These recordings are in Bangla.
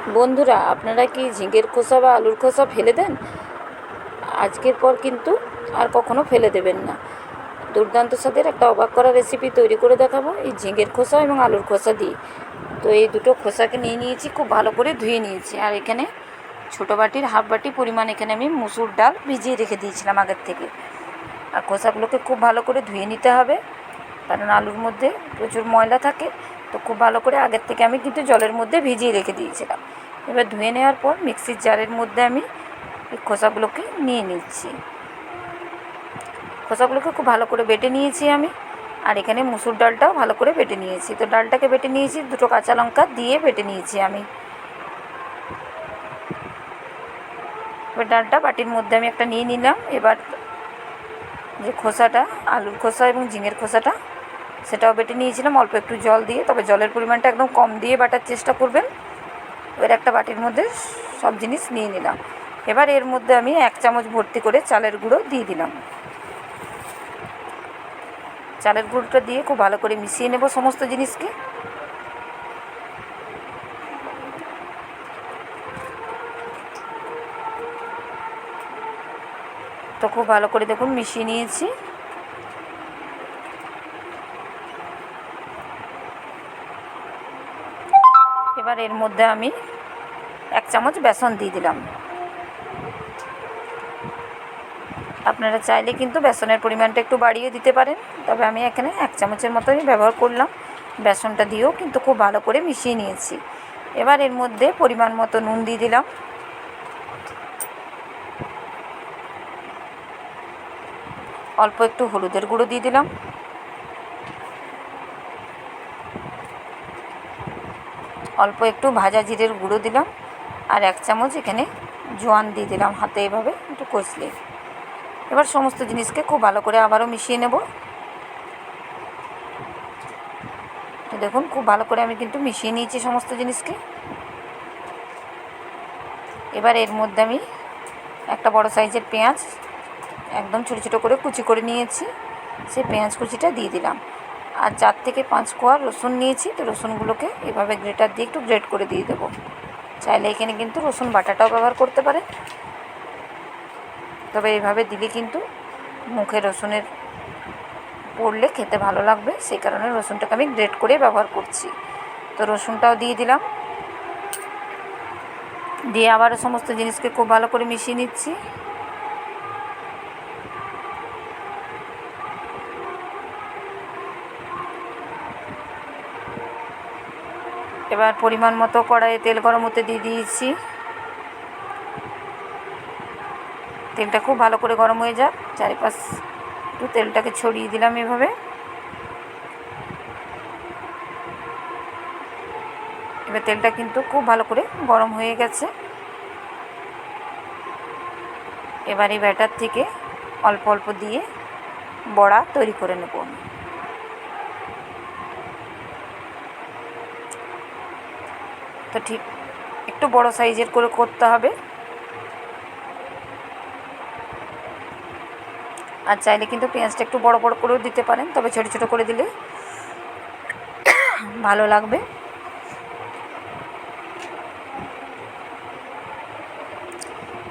বন্ধুরা, আপনারা কি ঝিঙের খোসা বা আলুর খোসা ফেলে দেন? আজকের পর কিন্তু আর কখনো ফেলে দেবেন না। দুর্দান্ত স্বাদের একটা অবাক করা রেসিপি তৈরি করে দেখাবো এই ঝিঙের খোসা এবং আলুর খোসা দিয়ে। তো এই দুটো খোসাকে নিয়ে নিয়েছি, খুব ভালো করে ধুয়ে নিয়েছি। আর এখানে ছোটো বাটির হাফ বাটি পরিমাণ এখানে আমি মুসুর ডাল ভিজিয়ে রেখে দিয়েছিলাম আগের থেকে। আর খোসাগুলোকে খুব ভালো করে ধুয়ে নিতে হবে, কারণ আলুর মধ্যে প্রচুর ময়লা থাকে। তো খুব ভালো করে আগের থেকে আমি কিন্তু জলের মধ্যে ভিজিয়ে রেখে দিয়েছিলাম। এবার ধুয়ে নেওয়ার পর মিক্সির জারের মধ্যে আমি এই খোসাগুলোকে নিয়ে নিচ্ছি। খোসাগুলোকে খুব ভালো করে বেটে নিয়েছি আমি। আর এখানে মুসুর ডালটাও ভালো করে বেটে নিয়েছি। তো ডালটাকে বেটে নিয়েছি, দুটো কাঁচা লঙ্কা দিয়ে বেটে নিয়েছি আমি। এবার ডালটা বাটির মধ্যে আমি একটা নিয়ে নিলাম। এবার যে খোসাটা, আলুর খোসা এবং ঝিঙের খোসাটা, সেটাও বেটে নিয়েছিলাম অল্প একটু জল দিয়ে। তবে জলের পরিমাণটা একদম কম দিয়ে বাটার চেষ্টা করবেন। এবার একটা বাটির মধ্যে সব জিনিস নিয়ে নিলাম। এবার এর মধ্যে আমি 1 চামচ ভর্তি করে চালের গুঁড়ো দিয়ে দিলাম। চালের গুঁড়োটা দিয়ে খুব ভালো করে মিশিয়ে নেব সমস্ত জিনিসকে। তো খুব ভালো করে দেখুন মিশিয়ে নিয়েছি। এবার এর মধ্যে আমি 1 চামচ বেসন দিয়ে দিলাম। আপনারা চাইলে কিন্তু বেসনের পরিমাণটা একটু বাড়িয়ে দিতে পারেন, তবে আমি এখানে 1 চামচের মতনই ব্যবহার করলাম। বেসনটা দিয়েও কিন্তু খুব ভালো করে মিশিয়ে নিয়েছি। এবার এর মধ্যে পরিমাণ মতো নুন দিয়ে দিলাম। অল্প একটু হলুদের গুঁড়ো দিয়ে দিলাম। অল্প একটু ভাজা জিরের গুঁড়ো দিলাম। আর 1 চামচ এখানে জোয়ান দিয়ে দিলাম, হাতে এভাবে একটু কষলে। এবার সমস্ত জিনিসকে খুব ভালো করে আবারও মিশিয়ে নেব। তো দেখুন খুব ভালো করে আমি কিন্তু মিশিয়ে নিয়েছি সমস্ত জিনিসকে। এবার এর মধ্যে আমি একটা বড় সাইজের পেঁয়াজ একদম ছোটো ছোটো করে কুচি করে নিয়েছি, সেই পেঁয়াজ কুচিটা দিয়ে দিলাম। আর 4 থেকে 5 কোয়া রসুন নিয়েছি। তো রসুনগুলোকে এভাবে গ্রেটার দিয়ে একটু গ্রেট করে দিয়ে দেবো। চাইলে এখানে কিন্তু রসুন বাটাটাও ব্যবহার করতে পারে, তবে এইভাবে দিলে কিন্তু মুখে রসুনের পড়লে খেতে ভালো লাগবে, সেই কারণে রসুনটাকে আমি গ্রেট করে ব্যবহার করছি। তো রসুনটাও দিয়ে দিলাম। দিয়ে আবারও সমস্ত জিনিসকে খুব ভালো করে মিশিয়ে নিচ্ছি। এবার পরিমাণ মতো কড়াইয়ে তেল গরম হতে দিয়ে দিয়েছি। তেলটা খুব ভালো করে গরম হয়ে যাক, চারিপাশ একটু তেলটাকে ছড়িয়ে দিলাম এভাবে। এবার তেলটা কিন্তু খুব ভালো করে গরম হয়ে গেছে। এবার এই ব্যাটার থেকে অল্প অল্প দিয়ে বড়া তৈরি করে নেব। তো ঠিক একটু বড় সাইজের করে করতে হবে। আর চাইলে কিন্তু পেঁয়াজটা একটু বড় বড় করেও দিতে পারেন, তবে ছোটো ছোটো করে দিলে ভালো লাগবে।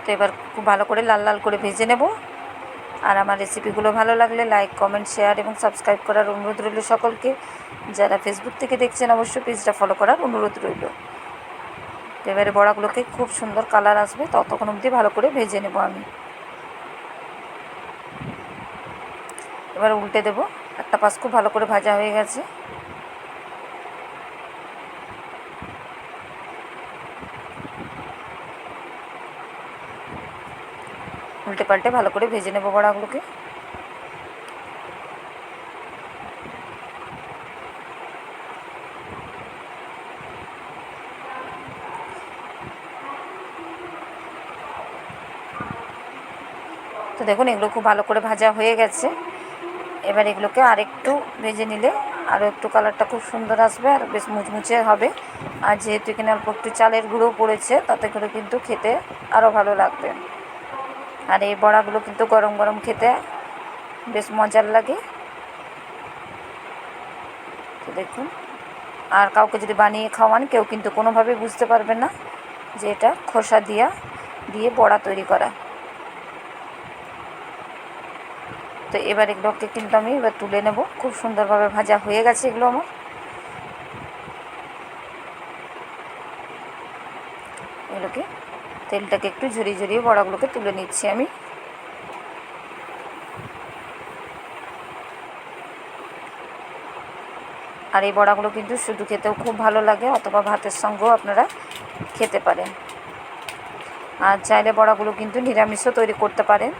তো এবার খুব ভালো করে লাল লাল করে ভেজে নেব। আর আমার রেসিপিগুলো ভালো লাগলে লাইক, কমেন্ট, শেয়ার এবং সাবস্ক্রাইব করার অনুরোধ রইল সকলকে। যারা ফেসবুক থেকে দেখছেন অবশ্যই পেজটা ফলো করার অনুরোধ রইল। তো এবারে বড়াগুলোকে খুব সুন্দর কালার আসবে ততক্ষণ অবধি ভালো করে ভেজে নেব আমি। এবার উল্টে দেব। একটা পাশ খুব ভালো করে ভাজা হয়ে গেছে। উল্টে পাল্টে ভালো করে ভেজে নেব বড়াগুলোকে। তো দেখুন এগুলো খুব ভালো করে ভাজা হয়ে গেছে। এবার এগুলোকে আরেকটু ভেজে নিলে আরও একটু কালারটা খুব সুন্দর আসবে আর বেশ মুচমুচে হবে। আর যেহেতু এখানে অল্প একটু চালের গুঁড়ো পড়েছে, তাতে করে কিন্তু খেতে আরও ভালো লাগবে। আর এই বড়াগুলো কিন্তু গরম গরম খেতে বেশ মজার লাগে। তো দেখুন, আর কাউকে যদি বানিয়ে খাওয়ান কেউ কিন্তু কোনোভাবেই বুঝতে পারবে না যে এটা খোসা দিয়ে বড়া তৈরি করা। তো এবার এগুলোকে কিন্তু আমি এবার তুলে নেব। খুব সুন্দরভাবে ভাজা হয়ে গেছে এগুলো আমার। এগুলোকে তেলটাকে একটু ঝরিয়ে বড়াগুলোকে তুলে নিচ্ছি আমি। আর এই বড়াগুলো কিন্তু শুধু খেতেও খুব ভালো লাগে, অথবা ভাতের সঙ্গেও আপনারা খেতে পারেন। আর চাইলে বড়াগুলো কিন্তু নিরামিষও তৈরি করতে পারেন,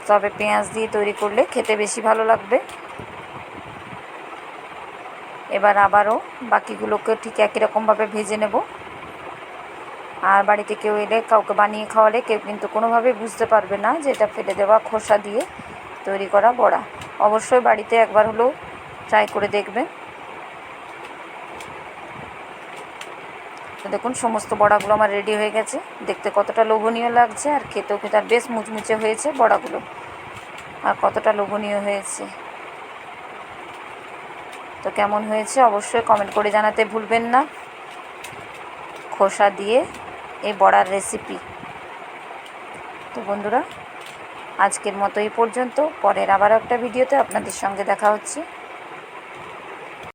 তবে পেঁয়াজ দিয়ে তৈরি করলে খেতে বেশি ভালো লাগবে। এবার আবারও বাকিগুলোকে ঠিক একই রকমভাবে ভেজে নেব। আর বাড়িতে কেউ এলে কাউকে বানিয়ে খাওয়ালে কেউ কিন্তু কোনোভাবেই বুঝতে পারবে না যে এটা ফেলে দেওয়া খোসা দিয়ে তৈরি করা বড়া। অবশ্যই বাড়িতে একবার হলেও ট্রাই করে দেখবেন। তো দেখুন সমস্ত বড়াগুলো আমার রেডি হয়ে গেছে। দেখতে কতটা লোভনীয় লাগছে, আর খেতেও কিন্তু আর বেশ মুচমুচে হয়েছে বড়াগুলো, আর কতটা লোভনীয় হয়েছে। তো কেমন হয়েছে অবশ্যই কমেন্ট করে জানাতে ভুলবেন না। খোসা দিয়ে এই বড়ার রেসিপি। তো বন্ধুরা, আজকের মতো এই পর্যন্ত। পরের আবার একটা ভিডিওতে আপনাদের সঙ্গে দেখা হচ্ছে।